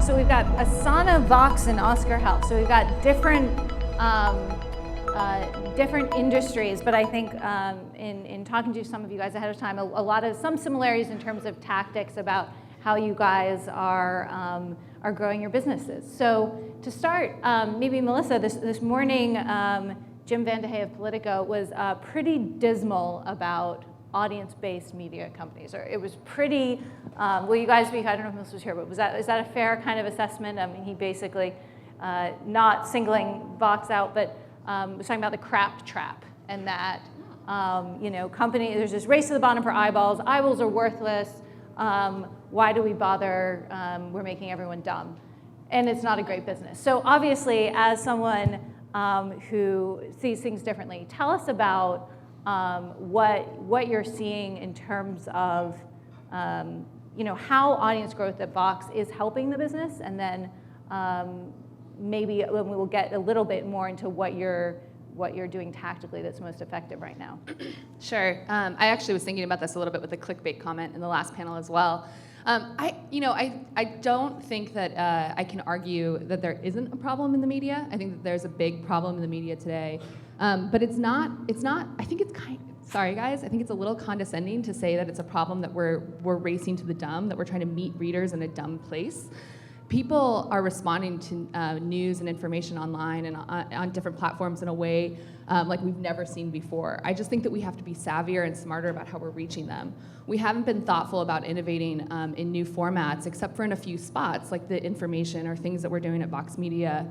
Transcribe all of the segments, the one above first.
So we've got Asana, Vox, and Oscar Health. So we've got different different industries, but I think in talking to some of you guys ahead of time, a lot of some similarities in terms of tactics about how you guys are growing your businesses. So to start, maybe Melissa, this morning, Jim Vandehey of Politico was pretty dismal about audience-based media companies. Or it was pretty, well, you guys, I don't know if Melissa was here, but is that a fair kind of assessment? I mean, he basically, not singling Vox out, but was talking about the crap trap, and that, there's this race to the bottom for eyeballs. Eyeballs are worthless. Why do we bother? We're making everyone dumb. And it's not a great business. So obviously, as someone who sees things differently, tell us about what you're seeing in terms of how audience growth at Vox is helping the business, and then maybe we will get a little bit more into what you're doing tactically that's most effective right now. Sure. I actually was thinking about this a little bit with the clickbait comment in the last panel as well. I don't think that I can argue that there isn't a problem in the media. I think that there's a big problem in the media today, but it's not. I think it's sorry guys. I think it's a little condescending to say that it's a problem that we're racing to the dumb, that we're trying to meet readers in a dumb place. People are responding to news and information online and on different platforms in a way like we've never seen before. I just think that we have to be savvier and smarter about how we're reaching them. We haven't been thoughtful about innovating in new formats, except for in a few spots, like the information or things that we're doing at Vox Media.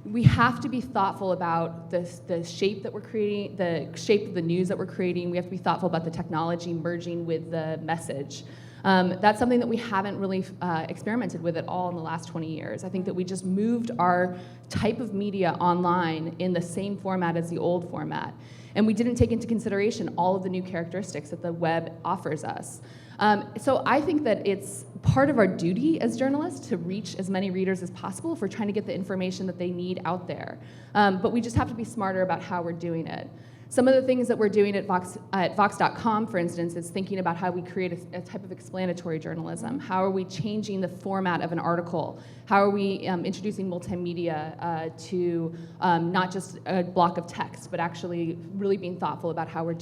We have to be thoughtful about the shape that we're creating, the shape of the news that we're creating. We have to be thoughtful about the technology merging with the message. That's something that we haven't really experimented with at all in the last 20 years. I think that we just moved our type of media online in the same format as the old format. And we didn't take into consideration all of the new characteristics that the web offers us. So I think that it's part of our duty as journalists to reach as many readers as possible if we're trying to get the information that they need out there. But we just have to be smarter about how we're doing it. Some of the things that we're doing at Vox.com, for instance, is thinking about how we create a type of explanatory journalism. How are we changing the format of an article? How are we introducing multimedia to not just a block of text, but actually really being thoughtful about how we're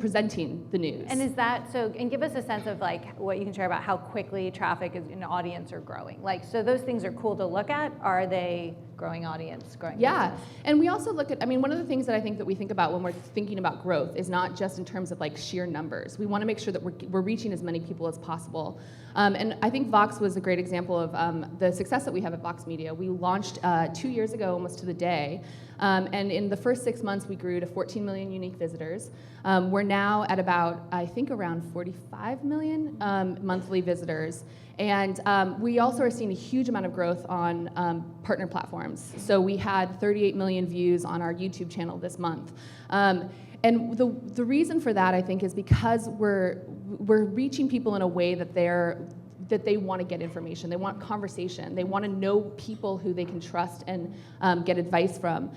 presenting the news. And is that so? And give us a sense of like what you can share about how quickly traffic is in the audience are growing. Like, so those things are cool to look at. Are they growing audience, growing Yeah, business? And we also look at. I mean, one of the things that I think that we think about when we're thinking about growth is not just in terms of like sheer numbers. We want to make sure that we're reaching as many people as possible. And I think Vox was a great example of the success that we have at Vox Media. We launched 2 years ago, almost to the day. And in the first 6 months, we grew to 14 million unique visitors. We're now at about, I think, around 45 million monthly visitors. And we also are seeing a huge amount of growth on partner platforms. So we had 38 million views on our YouTube channel this month. And the reason for that, I think, is because we're reaching people in a way that they want to get information. They want conversation. They want to know people who they can trust and get advice from.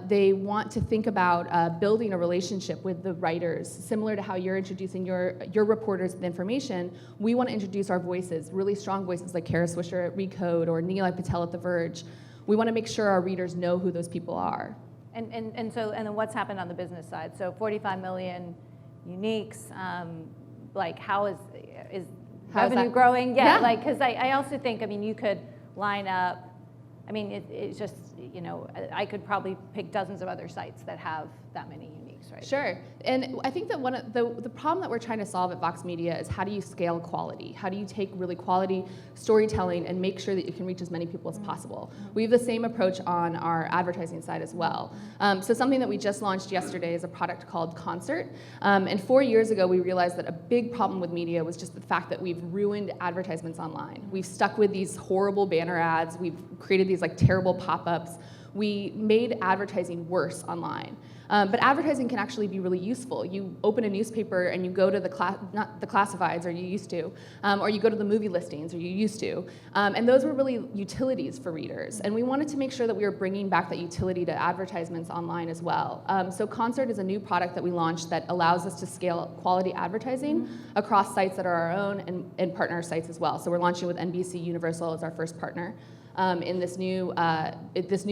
They want to think about building a relationship with the writers, similar to how you're introducing your reporters with information. We want to introduce our voices, really strong voices like Kara Swisher at Recode or Nilay Patel at The Verge. We want to make sure our readers know who those people are. And then what's happened on the business side? So 45 million uniques. Like, how is revenue growing? Yeah, like, because I also think, I mean, you could line up, I mean, it's just, I could probably pick dozens of other sites that have that many uniques, right? Sure, and I think that one of the problem that we're trying to solve at Vox Media is how do you scale quality? How do you take really quality storytelling and make sure that you can reach as many people as possible? We have the same approach on our advertising side as well. So something that we just launched yesterday is a product called Concert. And 4 years ago, we realized that a big problem with media was just the fact that we've ruined advertisements online. We've stuck with these horrible banner ads. We've created these like terrible pop-ups. we made advertising worse online. But advertising can actually be really useful. You open a newspaper and you go to not the classifieds, or you used to, or you go to the movie listings, or you used to. And those were really utilities for readers. And we wanted to make sure that we were bringing back that utility to advertisements online as well. So Concert is a new product that we launched that allows us to scale quality advertising across sites that are our own and partner sites as well. So we're launching with NBC Universal as our first partner. In this new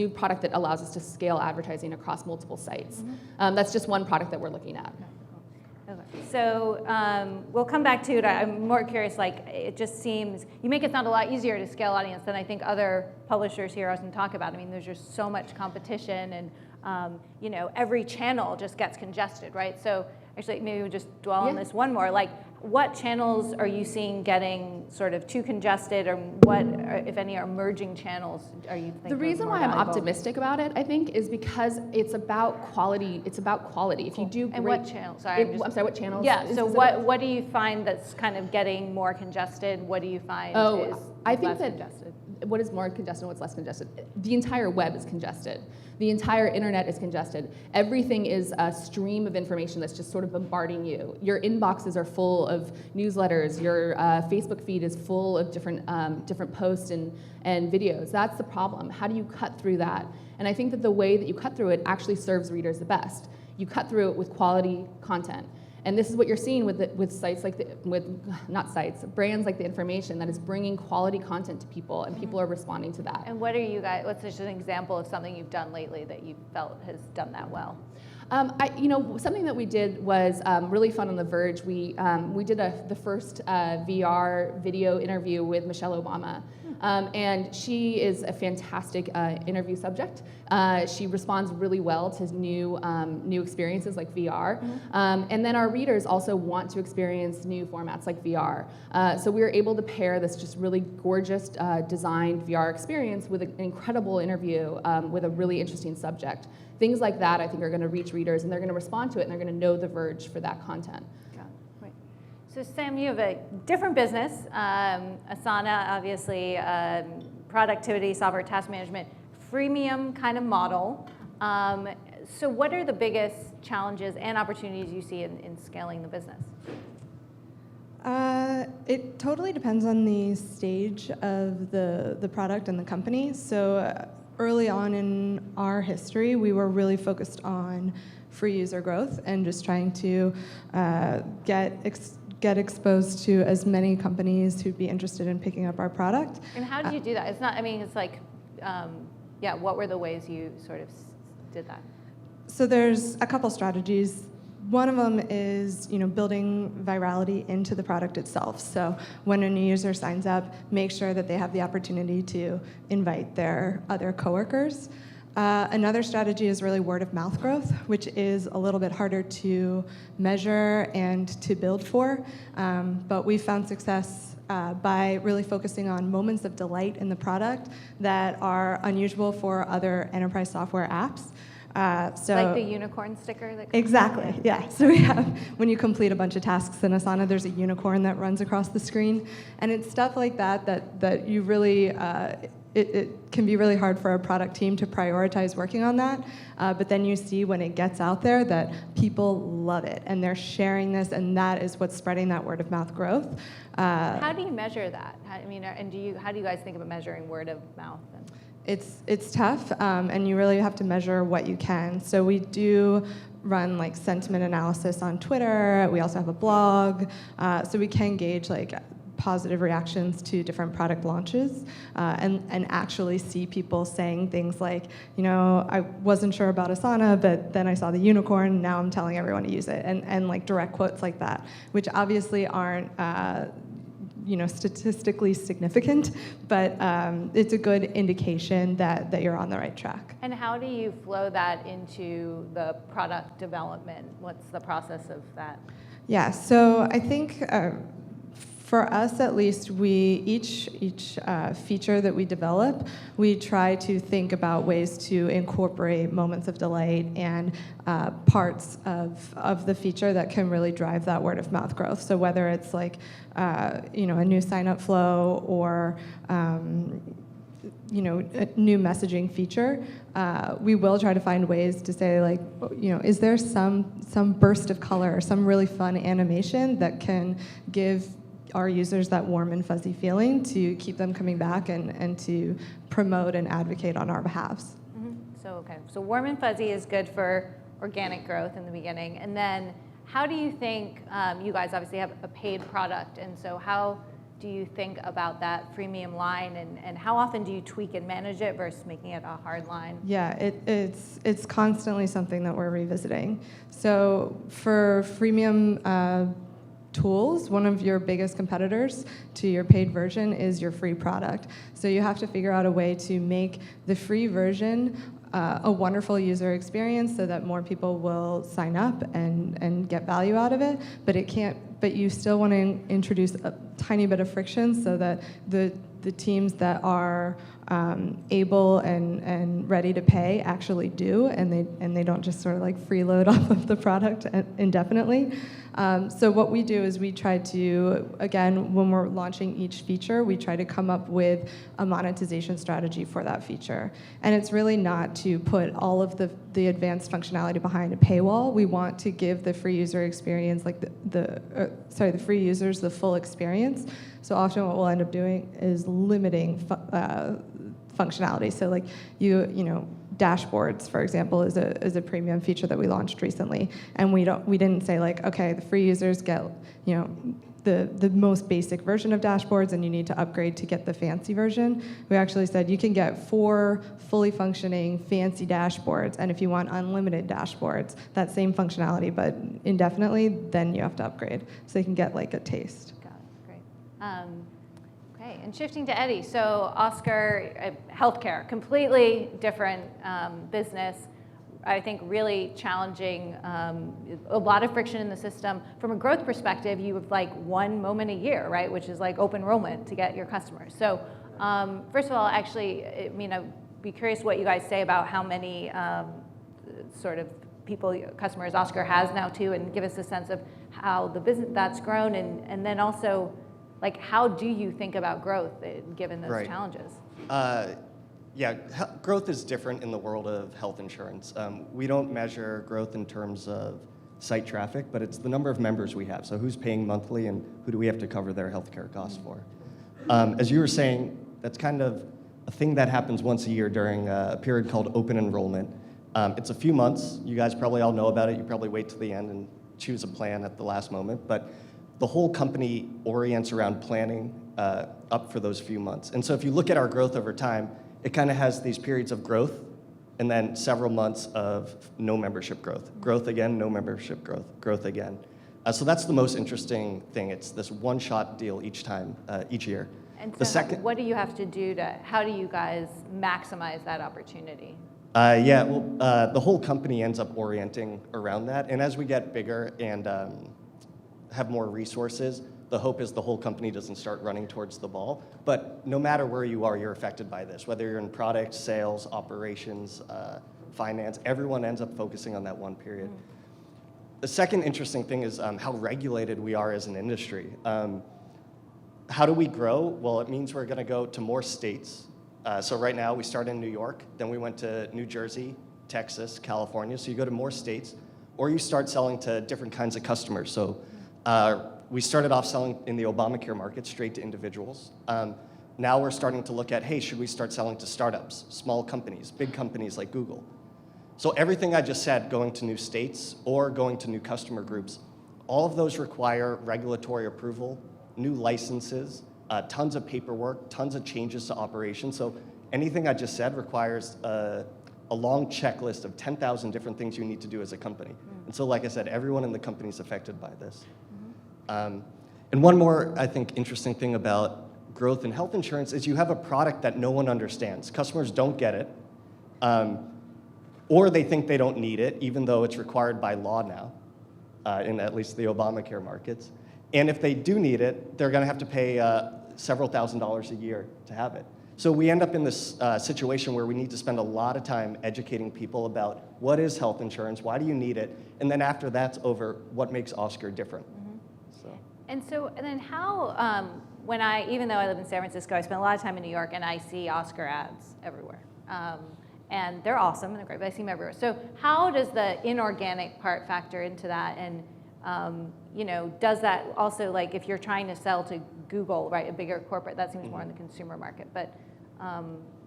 product that allows us to scale advertising across multiple sites. That's just one product that we're looking at. Okay. So we'll come back to it. I'm more curious, like, it just seems, you make it sound a lot easier to scale audience than I think other publishers here often talk about. I mean, there's just so much competition, and you know, every channel just gets congested, right? So actually, maybe we'll just dwell on this one more. Like, what channels are you seeing getting sort of too congested, or what, if any, are emerging channels are you thinking? The reason why I'm optimistic about it, I think, is because it's about quality. It's about quality. If you do great, and what channels? Sorry, I'm sorry, what channels? Yeah. So what do you find that's kind of getting more congested? What do you find is I think less that congested? What is more congested and what's less congested? The entire web is congested. The entire internet is congested. Everything is a stream of information that's just sort of bombarding you. Your inboxes are full of newsletters. Your Facebook feed is full of different posts and videos. That's the problem. How do you cut through that? And I think that the way that you cut through it actually serves readers the best. You cut through it with quality content. And this is what you're seeing with sites like brands like The Information, that is bringing quality content to people, and people are responding to that. And what are you guys, what's just an example of something you've done lately that you felt has done that well? Something that we did was really fun on The Verge. We did the first VR video interview with Michelle Obama. And she is a fantastic interview subject. She responds really well to new experiences like VR. And then our readers also want to experience new formats like VR. So we were able to pair this just really gorgeous designed VR experience with an incredible interview with a really interesting subject. Things like that, I think, are going to reach readers, and they're going to respond to it, and they're going to know The Verge for that content. Right. So Sam, you have a different business, Asana, obviously, productivity, software, task management, freemium kind of model. So what are the biggest challenges and opportunities you see in scaling the business? It totally depends on the stage of the product and the company. So early on in our history, we were really focused on free user growth and just trying to get exposed to as many companies who'd be interested in picking up our product. And how did you do that? It's not, I mean, it's like, what were the ways you sort of did that? So there's a couple strategies. One of them is, building virality into the product itself. So when a new user signs up, make sure that they have the opportunity to invite their other coworkers. Another strategy is really word of mouth growth, which is a little bit harder to measure and to build for. But we found success by really focusing on moments of delight in the product that are unusual for other enterprise software apps. So like the unicorn sticker? Exactly, yeah. So we have, when you complete a bunch of tasks in Asana, there's a unicorn that runs across the screen. And it's stuff like that you really, it can be really hard for a product team to prioritize working on that. But then you see when it gets out there that people love it, and they're sharing this, and that is what's spreading that word of mouth growth. How do you measure that? How do you guys think about measuring word of mouth? It's tough, and you really have to measure what you can. So we do run like sentiment analysis on Twitter. We also have a blog, so we can gauge like positive reactions to different product launches, and actually see people saying things like, I wasn't sure about Asana, but then I saw the unicorn. Now I'm telling everyone to use it, and like direct quotes like that, which obviously aren't statistically significant, but it's a good indication that you're on the right track. And how do you flow that into the product development? What's the process of that? Yeah, so I think for us at least, each feature that we develop, we try to think about ways to incorporate moments of delight and parts of the feature that can really drive that word of mouth growth. So whether it's like a new sign up flow, or a new messaging feature, we will try to find ways to say, like, is there some burst of color or some really fun animation that can give our users that warm and fuzzy feeling to keep them coming back and to promote and advocate on our behalves. So warm and fuzzy is good for organic growth in the beginning. And then how do you think, you guys obviously have a paid product, and so how do you think about that freemium line, and how often do you tweak and manage it versus making it a hard line? Yeah, it's constantly something that we're revisiting. So for freemium tools, one of your biggest competitors to your paid version is your free product. So you have to figure out a way to make the free version a wonderful user experience so that more people will sign up and get value out of it, but you still want to introduce a tiny bit of friction so that the teams that are able and ready to pay actually do, and they don't just sort of like freeload off of the product indefinitely. So what we do is we try to, again, when we're launching each feature, we try to come up with a monetization strategy for that feature. And it's really not to put all of the advanced functionality behind a paywall. We want to give the free user experience, like the free users the full experience. So often what we'll end up doing is limiting functionality. So like dashboards, for example, is a premium feature that we launched recently, and we didn't say like, okay, the free users get the most basic version of dashboards, and you need to upgrade to get the fancy version. We actually said you can get 4 fully functioning fancy dashboards, and if you want unlimited dashboards, that same functionality but indefinitely, then you have to upgrade, so you can get like a taste. Got it. Great. Okay, and shifting to Eddie. So Oscar, healthcare, completely different business. I think really challenging, a lot of friction in the system. From a growth perspective, you have like one moment a year, right, which is like open enrollment to get your customers. So first of all, actually, I'd be curious what you guys say about how many sort of customers Oscar has now too, and give us a sense of how the business that's grown, and then also, like, how do you think about growth given those challenges? Yeah, growth is different in the world of health insurance. We don't measure growth in terms of site traffic, but it's the number of members we have. So who's paying monthly and who do we have to cover their healthcare costs for? As you were saying, that's kind of a thing that happens once a year during a period called open enrollment. It's a few months. You guys probably all know about it. You probably wait till the end and choose a plan at the last moment. But the whole company orients around planning up for those few months. And so if you look at our growth over time, it kind of has these periods of growth and then several months of no membership growth. Growth again, no membership growth, growth again. So that's the most interesting thing. It's this one-shot deal each time, each year. And so what do you have to do how do you guys maximize that opportunity? The whole company ends up orienting around that. And as we get bigger and have more resources, the hope is the whole company doesn't start running towards the ball. But no matter where you are, you're affected by this. Whether you're in product, sales, operations, finance, everyone ends up focusing on that one period. The second interesting thing is how regulated we are as an industry. How do we grow? Well, it means we're going to go to more states. So right now we start in New York, then we went to New Jersey, Texas, California. So you go to more states, or you start selling to different kinds of customers. So we started off selling in the Obamacare market straight to individuals. Now we're starting to look at, hey, should we start selling to startups, small companies, big companies like Google? So everything I just said, going to new states or going to new customer groups, all of those require regulatory approval, new licenses, tons of paperwork, tons of changes to operations. So anything I just said requires a long checklist of 10,000 different things you need to do as a company. And so, like I said, everyone in the company is affected by this. And one more, I think, interesting thing about growth in health insurance is you have a product that no one understands. Customers don't get it, or they think they don't need it, even though it's required by law now, in at least the Obamacare markets. And if they do need it, they're going to have to pay several $1,000s a year to have it. So we end up in this situation where we need to spend a lot of time educating people about what is health insurance, why do you need it, and then after that's over, what makes Oscar different. And then how, even though I live in San Francisco, I spend a lot of time in New York, and I see Oscar ads everywhere. And they're awesome, and they're great, but I see them everywhere. So how does the inorganic part factor into that? And does that also, like, if you're trying to sell to Google, right, a bigger corporate, that seems more in the consumer market. But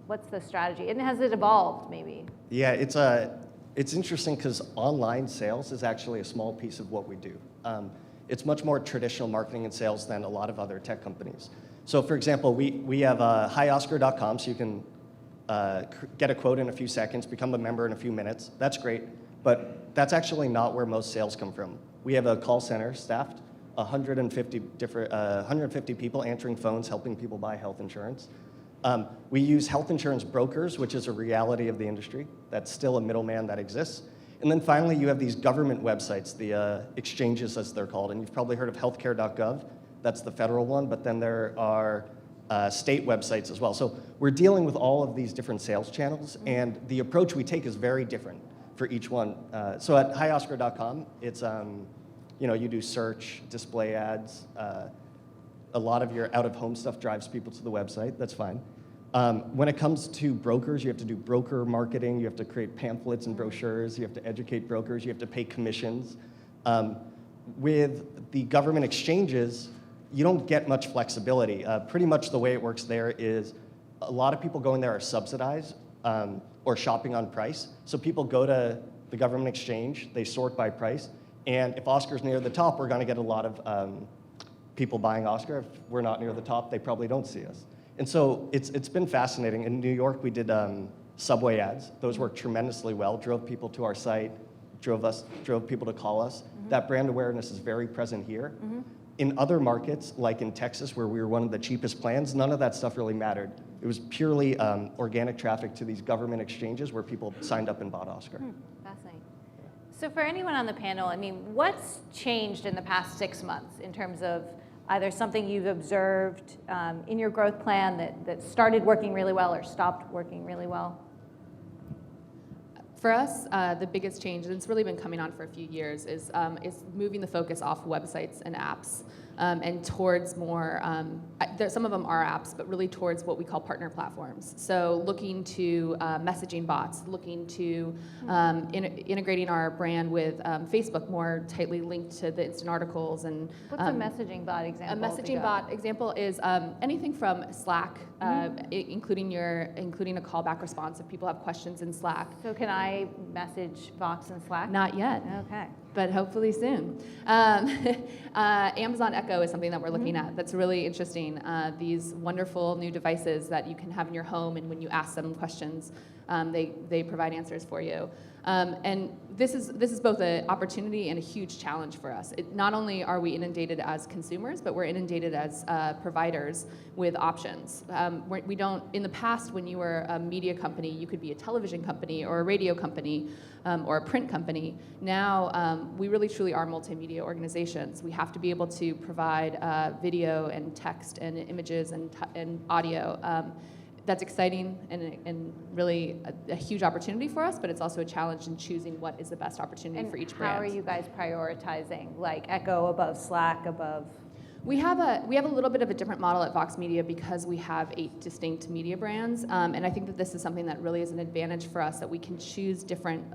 what's the strategy? And has it evolved, maybe? Yeah, it's interesting because online sales is actually a small piece of what we do. It's much more traditional marketing and sales than a lot of other tech companies. So for example, we have hyoscar.com, so you can get a quote in a few seconds, become a member in a few minutes. That's great, but that's actually not where most sales come from. We have a call center staffed, 150 people answering phones, helping people buy health insurance. We use health insurance brokers, which is a reality of the industry. That's still a middleman that exists. And then finally, you have these government websites, the exchanges as they're called, and you've probably heard of healthcare.gov. That's the federal one, but then there are state websites as well. So we're dealing with all of these different sales channels, and the approach we take is very different for each one. So at hyoscar.com, it's you do search, display ads. A lot of your out-of-home stuff drives people to the website. That's fine. When it comes to brokers, you have to do broker marketing. You have to create pamphlets and brochures. You have to educate brokers. You have to pay commissions. With the government exchanges, you don't get much flexibility. Pretty much the way it works there is a lot of people going there are subsidized or shopping on price. So people go to the government exchange, they sort by price, and if Oscar's near the top, we're going to get a lot of people buying Oscar. If we're not near the top, they probably don't see us. And so it's been fascinating. In New York, we did subway ads. Those worked tremendously well, drove people to our site, drove people to call us. That brand awareness is very present here. In other markets, like in Texas, where we were one of the cheapest plans, none of that stuff really mattered. It was purely organic traffic to these government exchanges where people signed up and bought Oscar. Fascinating. So for anyone on the panel, I mean, what's changed in the past 6 months in terms of either something you've observed in your growth plan that started working really well or stopped working really well? For us, the biggest change, and it's really been coming on for a few years, is moving the focus off websites and apps and towards more, some of them are apps, but really towards what we call partner platforms. So looking to messaging bots, looking to integrating our brand with Facebook more tightly linked to the instant articles. And what's a messaging bot example? A messaging bot example is anything from Slack, including a callback response if people have questions in Slack. So can I message Vox in Slack? Not yet. Okay. But hopefully soon. Amazon Echo is something that we're looking at that's really interesting. These wonderful new devices that you can have in your home, and when you ask them questions, they provide answers for you. And this is both an opportunity and a huge challenge for us. Not only are we inundated as consumers, but we're inundated as providers with options. We don't, in the past, when you were a media company, you could be a television company or a radio company or a print company. Now, we really truly are multimedia organizations. We have to be able to provide video and text and images and audio. That's exciting and really a huge opportunity for us, but it's also a challenge in choosing what is the best opportunity for each brand. How are you guys prioritizing, like Echo above Slack above? We have a little bit of a different model at Vox Media because we have 8 distinct media brands, and I think that this is something that really is an advantage for us, that we can choose different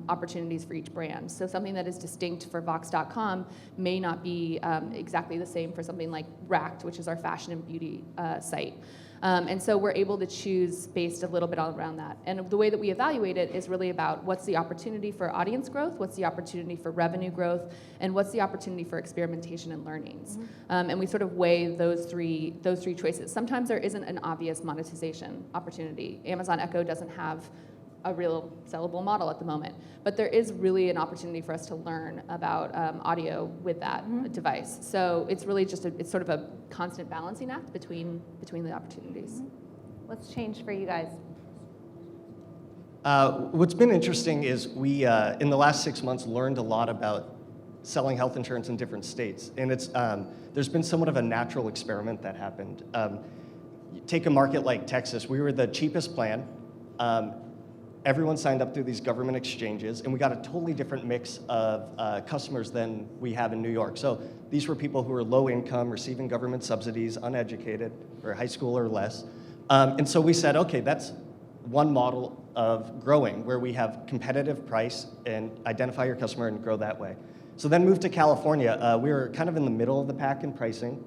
opportunities for each brand. So something that is distinct for Vox.com may not be exactly the same for something like Racked, which is our fashion and beauty site. And so we're able to choose based a little bit around that. And the way that we evaluate it is really about what's the opportunity for audience growth, what's the opportunity for revenue growth, and what's the opportunity for experimentation and learnings. And we sort of weigh those three choices. Sometimes there isn't an obvious monetization opportunity. Amazon Echo doesn't have a real sellable model at the moment. But there is really an opportunity for us to learn about audio with that device. So it's really just it's sort of a constant balancing act between the opportunities. What's changed for you guys? What's been interesting is we, in the last 6 months, learned a lot about selling health insurance in different states. And it's there's been somewhat of a natural experiment that happened. Take a market like Texas. We were the cheapest plan. everyone signed up through these government exchanges, and we got a totally different mix of customers than we have in New York. So these were people who were low income, receiving government subsidies, uneducated, or high school or less. And so we said, okay, that's one model of growing, where we have competitive price and identify your customer and grow that way. So then moved to California. We were kind of in the middle of the pack in pricing,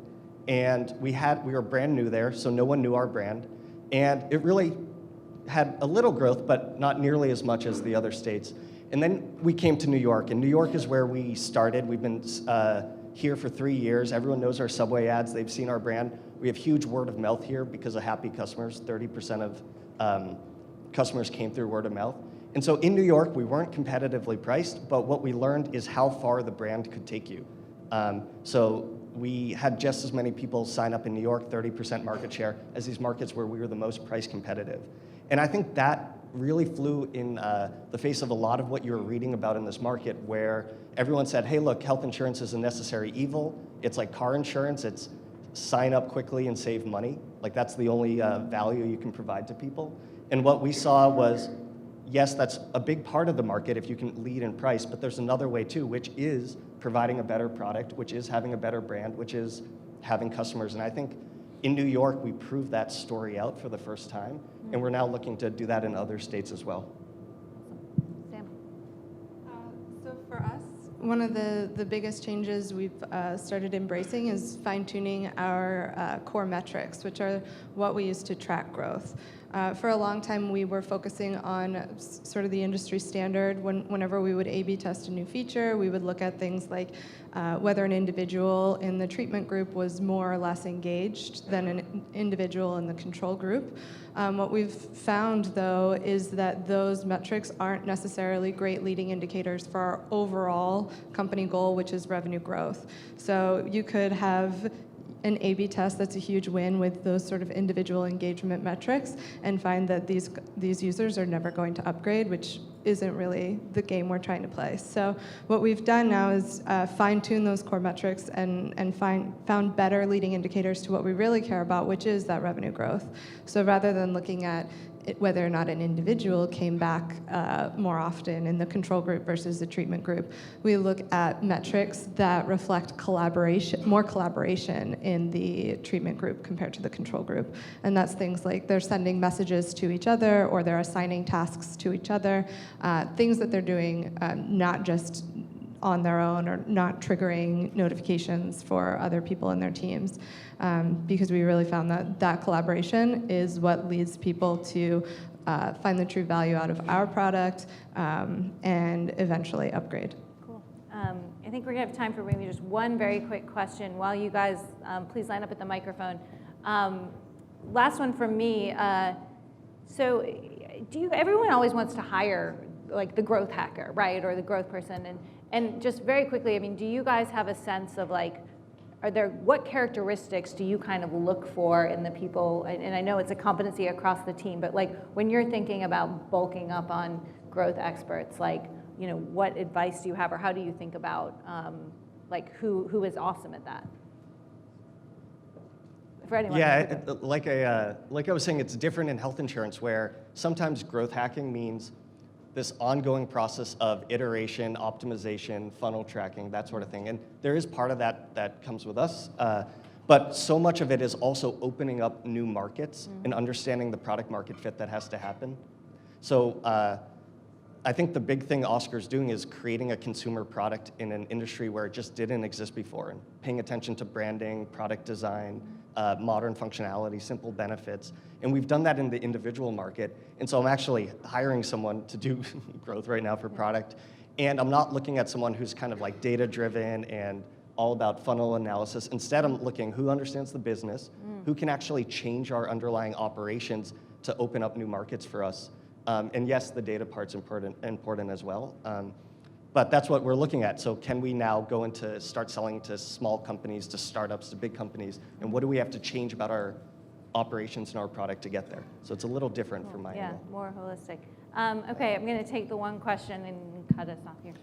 and we were brand new there, so no one knew our brand. And it really had a little growth, but not nearly as much as the other states. And then we came to New York, and New York is where we started. We've been here for 3 years. Everyone knows our subway ads. They've seen our brand. We have huge word of mouth here because of happy customers. 30% of customers came through word of mouth. And so in New York, we weren't competitively priced, but what we learned is how far the brand could take you. So we had just as many people sign up in New York, 30% market share, as these markets where we were the most price competitive. And I think that really flew in the face of a lot of what you were reading about in this market, where everyone said, hey, look, health insurance is a necessary evil. It's like car insurance. It's sign up quickly and save money. Like, that's the only value you can provide to people. And what we saw was, yes, that's a big part of the market if you can lead in price, but there's another way too, which is providing a better product, which is having a better brand, which is having customers. And I think in New York, we proved that story out for the first time, and we're now looking to do that in other states as well. Sam? So for us, one of the biggest changes we've started embracing is fine-tuning our core metrics, which are what we use to track growth. For a long time, we were focusing on sort of the industry standard. Whenever we would A/B test a new feature, we would look at things like whether an individual in the treatment group was more or less engaged than an individual in the control group. What we've found, though, is that those metrics aren't necessarily great leading indicators for our overall company goal, which is revenue growth. So you could have an A/B test that's a huge win with those sort of individual engagement metrics and find that these users are never going to upgrade, which isn't really the game we're trying to play. So what we've done now is fine-tune those core metrics and found better leading indicators to what we really care about, which is that revenue growth. So rather than looking at whether or not an individual came back more often in the control group versus the treatment group, we look at metrics that reflect more collaboration in the treatment group compared to the control group. And that's things like they're sending messages to each other, or they're assigning tasks to each other, things that they're doing not just on their own, or not triggering notifications for other people in their teams, because we really found that collaboration is what leads people to find the true value out of our product and eventually upgrade. Cool. I think we're going to have time for maybe just one very quick question. While you guys please line up at the microphone. Last one from me. So everyone always wants to hire like the growth hacker, right, or the growth person, and just very quickly, I mean, do you guys have a sense of like, what characteristics do you kind of look for in the people? And I know it's a competency across the team, but like when you're thinking about bulking up on growth experts, like, you know, what advice do you have, or how do you think about like who is awesome at that? For anyone. Yeah, like I was saying, it's different in health insurance, where sometimes growth hacking means this ongoing process of iteration, optimization, funnel tracking, that sort of thing. And there is part of that comes with us. But so much of it is also opening up new markets and understanding the product market fit that has to happen. So I think the big thing Oscar's doing is creating a consumer product in an industry where it just didn't exist before, and paying attention to branding, product design, modern functionality, simple benefits. And we've done that in the individual market. And so I'm actually hiring someone to do growth right now for product. And I'm not looking at someone who's kind of like data-driven and all about funnel analysis. Instead, I'm looking who understands the business, who can actually change our underlying operations to open up new markets for us. And yes, the data part's important as well. But that's what we're looking at. So can we now go into start selling to small companies, to startups, to big companies? And what do we have to change about our operations and our product to get there? So it's a little different from my angle. Yeah, more holistic. Okay, I'm going to take the one question and cut us off here.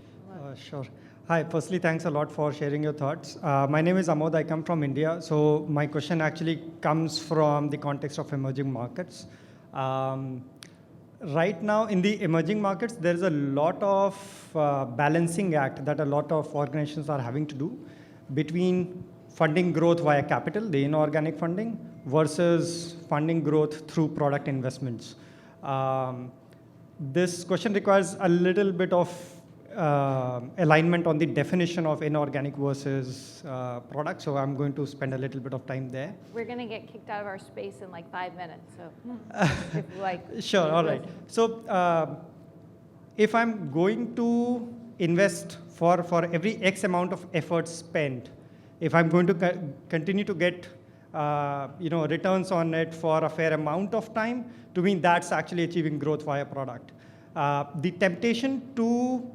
Sure. Hi, firstly, thanks a lot for sharing your thoughts. My name is Amod, I come from India. So my question actually comes from the context of emerging markets. right now in the emerging markets, there's a lot of balancing act that a lot of organizations are having to do between funding growth via capital, the inorganic funding, versus funding growth through product investments. This question requires a little bit of alignment on the definition of inorganic versus product, so I'm going to spend a little bit of time there. We're going to get kicked out of our space in like 5 minutes, so if like. Sure, all right. So if I'm going to invest for every X amount of effort spent, if I'm going to continue to get returns on it for a fair amount of time, to me that's actually achieving growth via product. The temptation to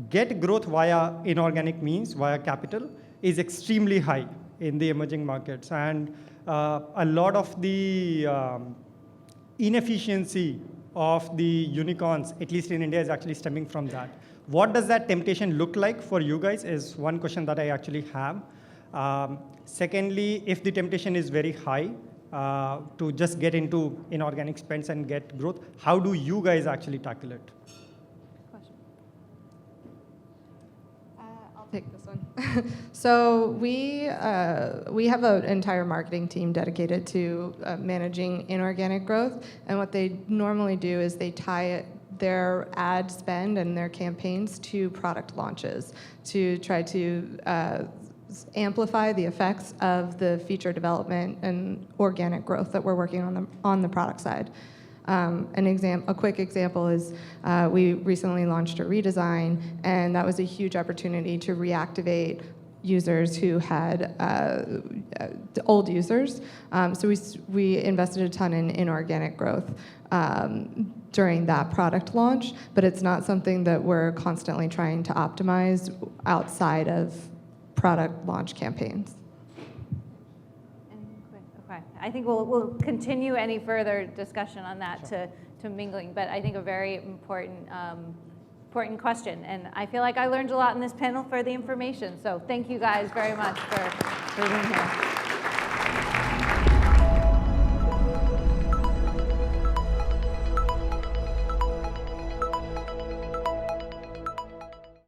get growth via inorganic means, via capital, is extremely high in the emerging markets. And a lot of the inefficiency of the unicorns, at least in India, is actually stemming from that. What does that temptation look like for you guys is one question that I actually have. Secondly, if the temptation is very high to just get into inorganic spends and get growth, how do you guys actually tackle it? I'll take this one. So we have an entire marketing team dedicated to managing inorganic growth, and what they normally do is they tie their ad spend and their campaigns to product launches to try to amplify the effects of the feature development and organic growth that we're working on the product side. A quick example is we recently launched a redesign, and that was a huge opportunity to reactivate users who had old users. So we invested a ton in inorganic growth during that product launch, but it's not something that we're constantly trying to optimize outside of product launch campaigns. Okay, I think we'll continue any further discussion on that to mingling, but I think a very important question, and I feel like I learned a lot in this panel for the information, so thank you guys very much for being here.